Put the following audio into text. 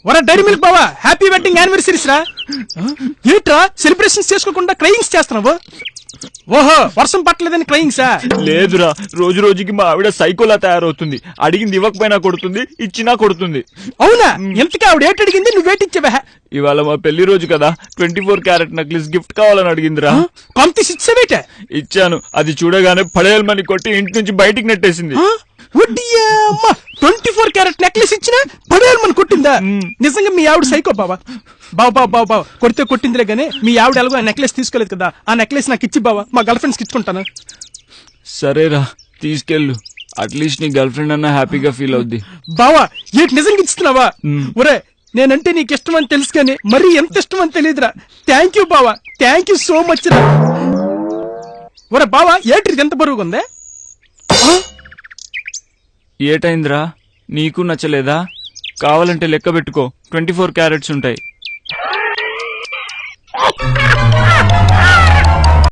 వరా dairy milk బావా, happy wedding anniversaries రా. ఏంట్రా సెలబ్రేషన్స్ చేసుకోకుండా క్రయింగ్స్ చేస్తున్నావు? ఓహో, వర్షం పట్టలేదని క్రయింగ్సా? లేదురా, రోజు రోజుకి మా ఆవిడ సైకోలా తయారవుతుంది. అడిగింది ఇవ్వకపోయినా కొడుతుంది, ఇచ్చినా కొడుతుంది. అవునా? ఎంతకీ ఆవిడ ఏటి అడిగింది, నువ్వేటిచ్చావా? ఇవాళ మా పెళ్లి రోజు కదా, 24 క్యారెట్ నెక్లెస్ గిఫ్ట్ కావాలని అడిగిందిరా. కాంపిటీస్ ఇచ్చావేట? ఇచ్చాను. అది చూడగానే పడేయాలని కొట్టి ఇంటి నుంచి బయటికి నెట్టేసింది. 24 క్యారెట్ నెక్లెస్ ఇచ్చినా పడేయాలని కొట్టిందా? నిజంగా మీ ఆవిడ సైకో బావా. బావ కొడితే కొట్టిందిలే గానీ మీ ఆవిడ ఎలాగో ఆ నెక్లెస్ తీసుకోలేదు కదా, ఆ నెక్లెస్ నాకు ఇచ్చి బావా, మా గర్ల్ ఫ్రెండ్స్కి ఇచ్చుకుంటాను. సరేరా, తీసుకెళ్ళు. అట్లీస్ట్ నీ గర్ల్ ఫ్రెండ్ అన్నా హ్యాపీగా ఫీల్ అవుద్ది. బావా ఏంటి నిజంగా ఇస్తున్నావా? ఒరే, నేనంటే నీకు ఇష్టం అని తెలుసు కానీ మరీ ఎంత ఇష్టం అని తెలియదురా. థ్యాంక్ యూ బావా, థ్యాంక్ యూ సో మచ్ రా. ఒరే బావా, ఏంటి ఎంత బరువుగా ఉందే? ఏటైందిరా, నీకు నచ్చలేదా? కావాలంటే లెక్క పెట్టుకో, 24 క్యారెట్స్ ఉంటాయి.